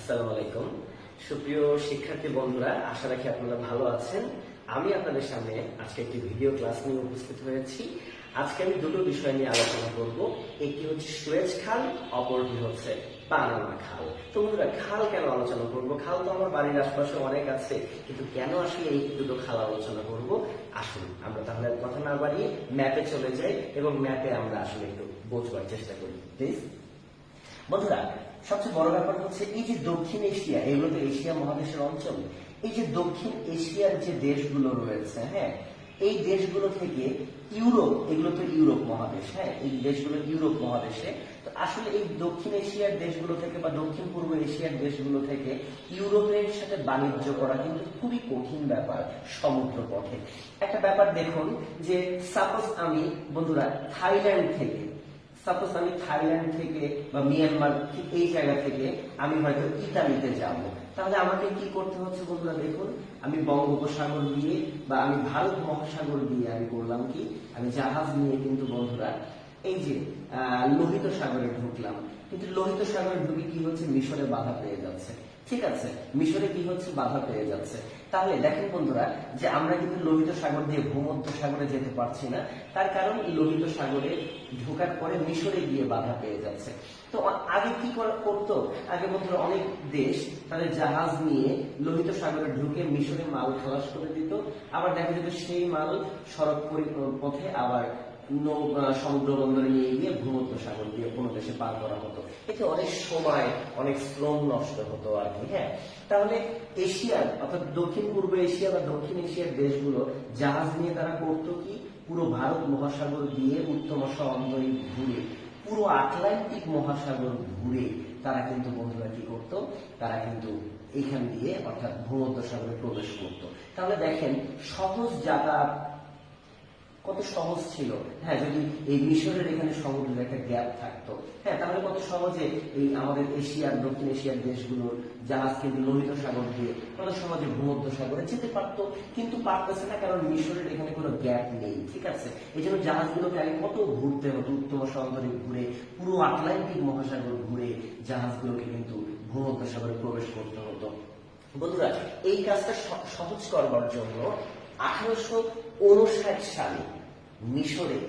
আসসালামু আলাইকুম। সুপ্রিয় শিক্ষার্থী বন্ধুরা, আশা রাখি আপনারা ভালো আছেন। আমি আপনাদের সামনে আজকে একটি ভিডিও ক্লাস নিয়ে উপস্থিত হয়েছি। আজকে আমি দুটো বিষয় নিয়ে আলোচনা করব। একটি হচ্ছে সুয়েজ খাল, অপরটি হচ্ছে পানামা খাল। তো বন্ধুরা, খাল কেন আলোচনা করব? খাল তো আমার বাড়ির আশপাশে অনেক আছে, কিন্তু কেন আসলে এই দুটো খাল আলোচনা করব? আসুন আমরা তাহলে কথা না বাড়িয়ে ম্যাপে চলে যাই এবং ম্যাপে আমরা আসলে একটু বোঝবার চেষ্টা করি প্লিজ। বন্ধুরা, সবচেয়ে বড় ব্যাপার হচ্ছে এই যে দক্ষিণ এশিয়া, এগুলো তো এশিয়া মহাদেশের অঞ্চল। এই যে দক্ষিণ এশিয়ার যে দেশগুলো রয়েছে, হ্যাঁ, এই দেশগুলো থেকে ইউরোপ, এগুলো তো ইউরোপ মহাদেশ, হ্যাঁ, এই দেশগুলো ইউরোপ মহাদেশে। তো আসলে এই দক্ষিণ এশিয়ার দেশগুলো থেকে বা দক্ষিণ পূর্ব এশিয়ার দেশগুলো থেকে ইউরোপের সাথে বাণিজ্য করা কিন্তু খুবই কঠিন ব্যাপার সমুদ্র পথে। একটা ব্যাপার দেখুন যে সাপোজ আমি বন্ধুরা থাইল্যান্ড থেকে বা মিয়ানমার, এই জায়গা থেকে আমি হয়তো ইতালিতে যাব, তাহলে আমাকে কি করতে হচ্ছে বন্ধুরা? দেখুন, আমি বঙ্গোপসাগর দিয়ে বা আমি ভারত মহাসাগর দিয়ে আমি করলাম কি, আমি জাহাজ নিয়ে কিন্তু বন্ধুরা এই যে লোহিত সাগরে ঢুকলাম। কিন্তু লোহিত সাগরে ঢুকে কি হচ্ছে, মিশরে বাধা পেয়ে যাচ্ছে। ঠিক আছে, মিশরে কি হচ্ছে, বাধা পেয়ে যাচ্ছে। তাহলে দেখেন বন্ধুরা, যে আমরা কিন্তু লোহিত সাগর দিয়ে ভূমধ্য সাগরে যেতে পারছি না। তার কারণ লোহিত সাগরে ঢোকার পরে মিশরে গিয়ে বাধা পেয়ে যাচ্ছে। তো আগে কি করতো? আগে বন্ধুরা অনেক দেশ তাদের জাহাজ নিয়ে লোহিত সাগরে ঢুকে মিশরে মাল খালাস করে দিত। আবার দেখা যেত সেই মাল সড়ক পথে আবার সমুদ্র বন্দরে নিয়ে গিয়ে ভূমধ্য সাগর দিয়ে কোনো দেশে পার করা হতো। এতে অনেক সময়, অনেক শ্রম নষ্ট হতো আর কি। হ্যাঁ, তাহলে এশিয়ার অর্থাৎ দক্ষিণ পূর্ব এশিয়া বা দক্ষিণ এশিয়ার দেশগুলো জাহাজ নিয়ে তারা করতো কি, পুরো ভারত মহাসাগর দিয়ে উত্তর অন্তরীপ ঘুরে, পুরো আটলান্টিক মহাসাগর ঘুরে তারা কিন্তু বন্ধুরা কি করতো, তারা কিন্তু এইখান দিয়ে অর্থাৎ ভূমধ্য সাগরে প্রবেশ করতো। তাহলে দেখেন সহজ যাতায়াত কত সহজ ছিল। হ্যাঁ, যদি এই মিশরের এখানে সমুদ্রের একটা গ্যাপ থাকতো, হ্যাঁ, তাহলে কত সহজে এই আমাদের এশিয়ার, দক্ষিণ এশিয়ার দেশগুলোর জাহাজ কিন্তু লোহিত সাগর দিয়ে কত সহজে ভূমধ্য সাগরে যেতে পারতো। কিন্তু পারতেছে না, কারণ মিশরের এখানে কোনো গ্যাপ নেই। ঠিক আছে, এই জন্য জাহাজগুলোকে আগে কত ঘুরতে হতো, উত্তম সাগরে ঘুরে, পুরো আটলান্টিক মহাসাগর ঘুরে জাহাজগুলোকে কিন্তু ভূমধ্য সাগরে প্রবেশ করতে হতো। বন্ধুরা, এই কাজটা সহজ করবার জন্য 1859 সালে মিশরে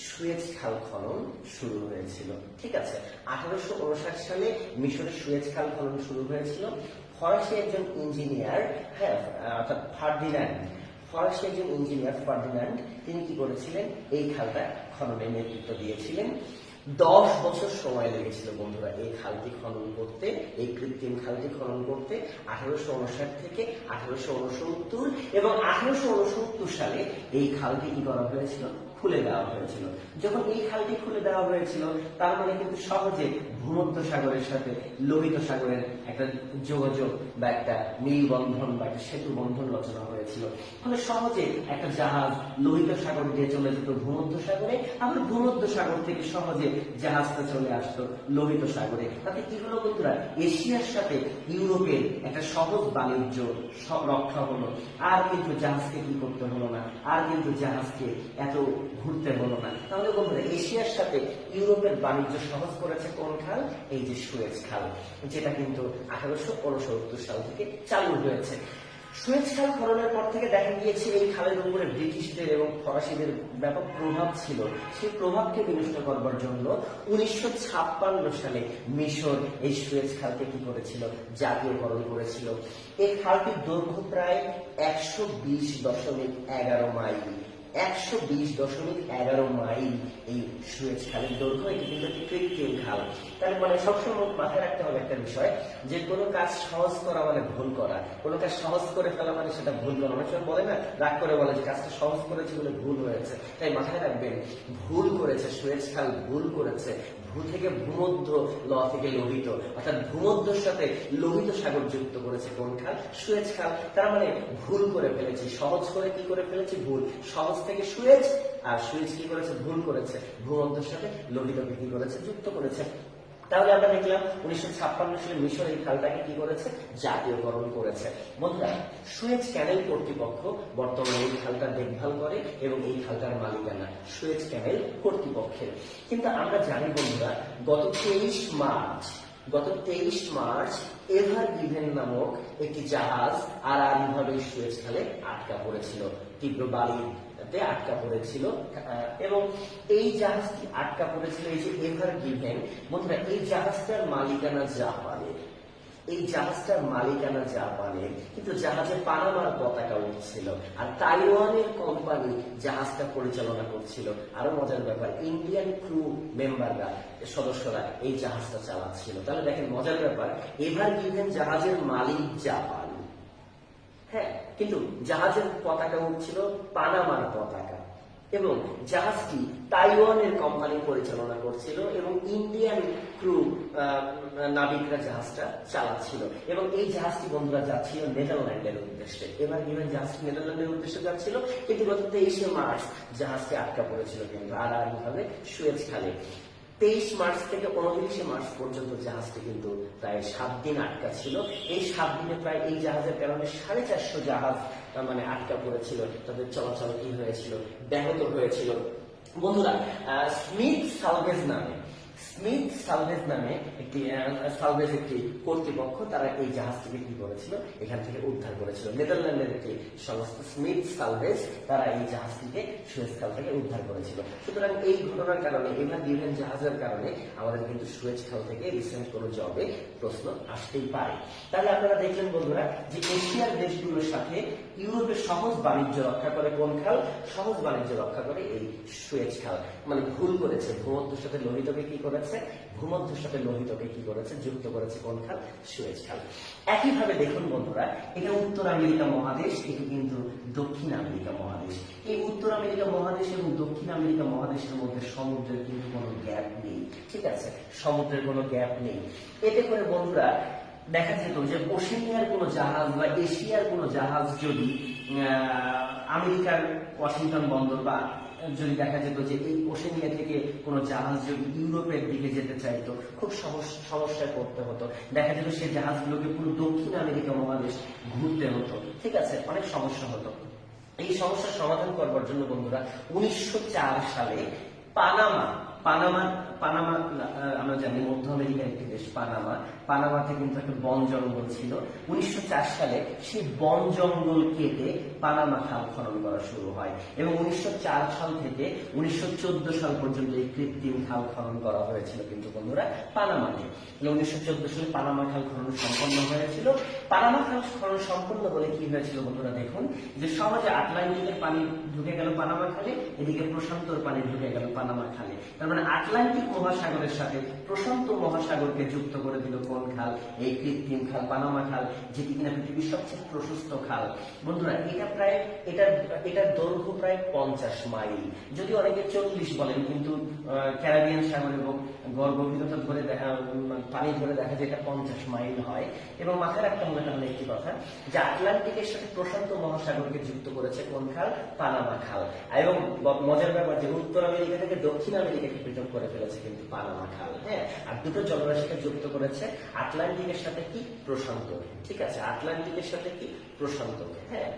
সুয়েজ খাল খনন শুরু হয়েছিল। ঠিক আছে, 1859 সালে মিশরে সুয়েজ খাল খনন শুরু হয়েছিল। ফরাসি একজন ইঞ্জিনিয়ার, হ্যাঁ, অর্থাৎ ফরাসি একজন ইঞ্জিনিয়ার ফার্ডিনান্ড, তিনি কি করেছিলেন, এই খালটা খননের নেতৃত্ব দিয়েছিলেন। 10 বছর সময় লেগেছিল বন্ধুরা এই খালটি খনন করতে, এই কৃত্রিম খালটি খনন করতে। 1859 থেকে 1869 এবং 1869 সালে এই খালটি কি করা হয়েছিল, খুলে দেওয়া হয়েছিল। যখন এই খালটি খুলে দেওয়া হয়েছিল, তার মানে কিন্তু সহজে ভূমধ্য সাগরের সাথে লোহিত সাগরের একটা যোগাযোগ বা একটা মেলবন্ধন বা একটা সেতু বন্ধন রচনা হয়েছিল। ফলে সহজে একটা জাহাজ লোহিত সাগর দিয়ে চলে যেত ভূমধ্য সাগরে, আবার ভূমধ্য সাগর থেকে সহজে জাহাজটা চলে আসতো লোহিত সাগরে। তাতে কি হলো বন্ধুরা, এশিয়ার সাথে ইউরোপের একটা সহজ বাণিজ্য রক্ষা হলো। আর কিন্তু জাহাজকে কি করতে হলো না, আর কিন্তু জাহাজকে এত ঘুরতে হলো না। তাহলে বন্ধুরা, এশিয়ার সাথে ইউরোপের বাণিজ্য সহজ করেছে কোন খাল? এই যে সুয়েজ খাল, যেটা কিন্তু 1869 সাল থেকে চালু হয়েছে। সুয়েজ খাল খননের পর থেকে দেখা গিয়েছে এই খালের উপরে ব্রিটিশদের এবং ফরাসিদের ব্যাপক প্রভাব ছিল। সেই প্রভাবকে বিনষ্ট করবার জন্য 1956 সালে মিশর এই সুয়েজ খালকে কি করেছিল, জাতীয়করণ করেছিল। এই খালটির দৈর্ঘ্য প্রায় 120.11 মাইল। 120.11 মাইল এই সুয়েজ খালের দৈর্ঘ্য। এটি কিন্তু একটি কৃত্রিম খাল। তার মানে সবসময় মাথায় রাখতে হবে একটা বিষয়, যে কোনো কাজ সহজ করা মানে ভুল করা, কোনো কাজ সহজ করে ফেলা মানে সেটা ভুল করা। অনেক সময় বলে না, রাগ করে বলে যে কাজটা সহজ করেছে বলে ভুল হয়েছে। তাই মাথায় রাখবেন, ভুল করেছে সুয়েজ খাল, ভুল করেছে। ভূ থেকে ভূমধ্য, ল থেকে লোহিত, অর্থাৎ ভূমধ্যর সাথে লোহিত সাগর যুক্ত করেছে কোন খাল? সুয়েজ খাল। তার মানে ভুল করে ফেলেছি, সহজ করে কি করে ফেলেছি, ভুল। সহজ থেকে সুয়েজ, আর সুয়েজ কি করেছে, ভুল করেছে, ভূমধ্যের সাথে লোহিতকে কি করেছে, যুক্ত করেছে। তাহলে আমরা দেখলাম 1956 সালে মিশর এই খালটাকে কি করেছে, জাতীয়করণ করেছে। বন্ধুরা, সুয়েজ ক্যানেল কর্তৃপক্ষ বর্তমানে এই খালটা দেখভাল করে এবং এই খালটার মালিকানা সুয়েজ ক্যানেল কর্তৃপক্ষের। কিন্তু আমরা জানি বন্ধুরা, গত 23 মার্চ গত 23 মার্চ এভার গিভেন নামক একটি জাহাজ আড়াআড়িভাবে সুয়েজ খালে আটকা পড়েছিল, তীব্র বালিতে আটকা পড়েছিল। এবং এই জাহাজটি আটকা পড়েছিল, এই যে এভার গিভেন, বন্ধুরা এই জাহাজটার মালিকানা জাপানের, এই জাহাজটার মালিকানা জাপানের, কিন্তু জাহাজে পানামার পতাকা উঠছিল, আর তাইওয়ানের কোম্পানি জাহাজটা পরিচালনা করছিল। আরো মজার ব্যাপার, ইন্ডিয়ান ক্রু মেম্বাররা, সদস্যরা এই জাহাজটা চালাচ্ছিল। তাহলে দেখেন মজার ব্যাপার, এভার গিভেন জাহাজের মালিক জাপান, হ্যাঁ, কিন্তু জাহাজের পতাকা উঠছিল পানামার পতাকা, এবং জাহাজটি তাইওয়ানের কোম্পানি পরিচালনা করছিল, এবং ইন্ডিয়ান ক্রু নাবিকরা জাহাজটা চালাচ্ছিল। এবং এই জাহাজটি বন্ধুরা যাচ্ছিল নেদারল্যান্ডের উদ্দেশ্যে। এবার গিভেন জাহাজটি নেদারল্যান্ডের উদ্দেশ্যে যাচ্ছিল, কিন্তু গত 23 মার্চ জাহাজটি আটকা পড়েছিল কিন্তু আড়াআড়িভাবে সুয়েজ খালে। 23 মার্চ থেকে 29 মার্চ পর্যন্ত জাহাজটি কিন্তু প্রায় 7 দিন আটকা ছিল। এই 7 দিনে প্রায় এই জাহাজের কারণে 450 জাহাজ মানে আটকা পড়েছিল, তাদের চলাচল কি হয়েছিল, ব্যাহত হয়েছিল। বন্ধুরা, স্মিথ সালভেজ নামে একটি কর্তৃপক্ষ, তারা এই জাহাজটিকে কি করেছিল, এখান থেকে উদ্ধার করেছিল। নেদারল্যান্ডের একটি সংস্থা স্মিথ সালভেজ, তারা এই জাহাজটিকে সুয়েজ খাল থেকে উদ্ধার করেছিল। সুতরাং এই ঘটনার কারণে, এভার গিভেন জাহাজের কারণে আমাদের কিন্তু সুয়েজ খাল থেকে রিসেন্ট কোনো জবে প্রশ্ন আসতেই পারে। তাহলে আপনারা দেখলেন বন্ধুরা যে এশিয়ার দেশগুলোর সাথে ইউরোপের সহজ বাণিজ্য রক্ষা করে কোন খাল? সহজ বাণিজ্য রক্ষা করে এই সুয়েজ খাল। মানে ভুল করেছে, ভূমধ্যের সাথে লোহিতকে কি করেছে, ভূমধ্যের সাথে লোহিতকে কি করেছে, যুক্ত করেছে কোন খাল? সুয়েজ খাল। একইভাবে দেখুন বন্ধুরা, এটা উত্তর আমেরিকা মহাদেশ, এটি কিন্তু দক্ষিণ আমেরিকা মহাদেশ। এই উত্তর আমেরিকা মহাদেশ এবং দক্ষিণ আমেরিকা মহাদেশের মধ্যে সমুদ্রের কিন্তু কোনো গ্যাপ নেই, ঠিক আছে, সমুদ্রের কোনো গ্যাপ নেই। এতে করে বন্ধুরা দেখা যেত যে ওশেনিয়ার কোনো জাহাজ বা এশিয়ার কোনো জাহাজ যদি আমেরিকার ওয়াশিংটন বন্দর, বা যদি দেখা যেত যে এই ওশেনিয়া থেকে কোনো জাহাজ যদি ইউরোপের দিকে যেতে চাইতো, খুব সমস্যায় পড়তে হতো। দেখা যেত সেই জাহাজগুলোকে পুরো দক্ষিণ আমেরিকা মহাদেশ ঘুরতে হতো, ঠিক আছে, অনেক সমস্যা হতো। এই সমস্যার সমাধান করবার জন্য বন্ধুরা 1904 সালে পানামা আমরা জানি মধ্য আমেরিকার একটি দেশ পানামাতে কিন্তু একটা বন জঙ্গল ছিল। 1904 সালে সেই বন জঙ্গল কেটে পানামা খাল খনন করা শুরু হয়, এবং 1904 সাল থেকে 1914 সাল পর্যন্ত এই কৃত্রিম খাল খনন করা হয়েছিল কিন্তু বন্ধুরা পানামাতে। 1914 সালে পানামা খাল খনন সম্পন্ন হয়েছিল। পানামা খাল খনন সম্পন্ন হলে কি হয়েছিল বন্ধুরা, দেখুন যে সহজে আটলান্টিকের পানি ঢুকে গেল পানামা খালে, এদিকে প্রশান্তর পানি ঢুকে গেল পানামা খালে। তার মানে আটলান্টিক মহাসাগরের সাথে প্রশান্ত মহাসাগরকে যুক্ত করে দিল কোন খাল? এই কৃত্রিম খাল পানামা খাল, যেটি কিনা পৃথিবীর সবচেয়ে প্রশস্ত খাল। বন্ধুরা এটার দৈর্ঘ্য প্রায় 50 মাইল, যদি অনেকে 40 বলেন, কিন্তু ক্যারিবিয়ান সাগর এবং গভীরতা ধরে পানি ধরে দেখা যায় এটা 50 মাইল হয়। এবং মাথায় রাখতে হবে তাহলে একটি কথা, যে আটলান্টিকের সাথে প্রশান্ত মহাসাগরকে যুক্ত করেছে কোন খাল? পানামা খাল। এবং মজার ব্যাপার যে উত্তর আমেরিকা থেকে দক্ষিণ আমেরিকাকে পৃথক করে ফেলেছে কিন্তু পানামা খাল, হ্যাঁ। আর দুটো জলরাশিকে যুক্ত করেছে আটলান্টিকের সাথে কি? প্রশান্ত, ঠিক আছে, আটলান্টিকের সাথে কি? প্রশান্তকে, হ্যাঁ,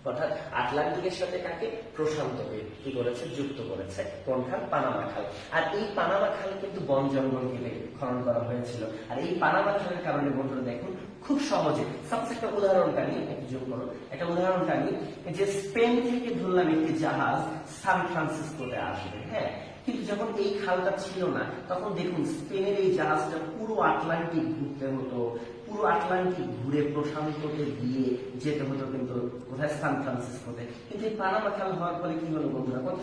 অর্থাৎ আটলান্টিকের সাথে কাকে? প্রশান্তকে কি করেছে? যুক্ত করেছে কোন খাল? পানামা খাল। আর এই পানামা খাল কিন্তু বন জঙ্গল কেটে খনন করা হয়েছিল। আর এই পানামা খালের কারণে বন্ধুরা দেখুন খুব সহজে, সাপোজ একটা উদাহরণটা নিই, একটু যোগ করুন, একটা উদাহরণটা নিই, যে স্পেন থেকে ধরলাম একটি জাহাজ সান ফ্রান্সিসকোতে আসবে, হ্যাঁ, কিন্তু যখন এই খালটা ছিল না, তখন দেখুন স্পেনের এই জাহাজটা পুরো আটলান্টিক ঘুরতে হতো, পুরো আটলান্টিক ঘুরে প্রশান্তকে দিয়ে যেতে হতো কিন্তু কোথায়? সান ফ্রান্সিসকোতে। কিন্তু এই পানামা খাল হওয়ার পরে কি হলো বন্ধুরা, কত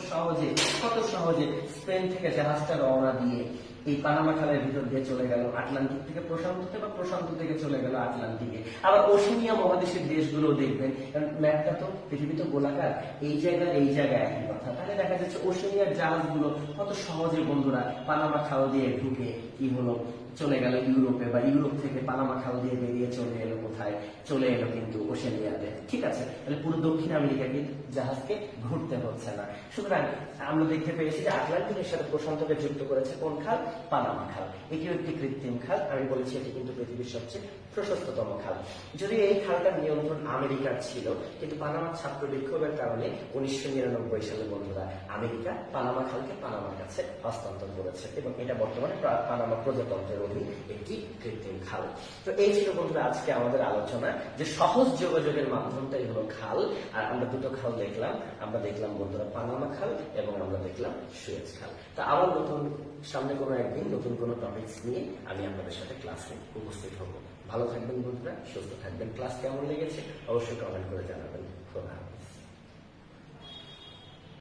সহজে স্পেন থেকে জাহাজটা রওনা দিয়ে এই পানামা খালের ভিতর দিয়ে চলে গেল আটলান্টিক থেকে প্রশান্ততে, বা প্রশান্ত থেকে চলে গেল আটলান্টিকে। আবার ওশেনিয়া মহাদেশের দেশগুলো দেখবেন, কারণ ম্যাপটা তো পৃথিবী তো গোলাকার, এই জায়গায় একই কথা। তাহলে দেখা যাচ্ছে ওশেনিয়ার জাহাজগুলো কত সহজে বন্ধুরা পানামা খাল দিয়ে ঢুকে কি হলো, চলে গেল ইউরোপে, বা ইউরোপ থেকে পানামা খাল দিয়ে বেরিয়ে চলে এলো কোথায়? চলে এলো কিন্তু ওশেনিয়াতে, ঠিক আছে। তাহলে পুরো দক্ষিণ আমেরিকাকে জাহাজকে ঘুরতে হচ্ছে না। সুতরাং আমরা দেখতে পেয়েছি যে আটলান্টিকের সাথে প্রশান্তকে যুক্ত করেছে কোন খাল? পানামা খাল। এটিও একটি কৃত্রিম খাল, আমি বলেছি এটি কিন্তু পৃথিবীর সবচেয়ে প্রশস্ততম খাল। যদি এই খালটার নিয়ন্ত্রণ আমেরিকার ছিল, কিন্তু পানামার ছাত্র বিক্ষোভের কারণে 1999 সালে বন্ধুরা আমেরিকা পানামা খালকে পানামার কাছে হস্তান্তর করেছে, এবং এটা বর্তমানে পানামা প্রজাতন্ত্রের সাগরী একটি কৃত্রিম খাল। তো এই ছিল বন্ধুরা আজকে আমাদের আলোচনা যে সহজ যোগাযোগের মাধ্যমটাই হলো খাল। আর আমরা দুটো খাল দেখলাম, আমরা দেখলাম বন্ধুরা পানামা খাল এবং আমরা দেখলাম সুয়েজ খাল। তা আবার সামনে কোনো একদিন নতুন কোনো টপিকস নিয়ে আমি আপনাদের সাথে ক্লাসে উপস্থিত হব। ভালো থাকবেন বন্ধুরা, সুস্থ থাকবেন। ক্লাস কেমন লেগেছে অবশ্যই কমেন্ট করে জানাবেন। খোদা হাফেজ।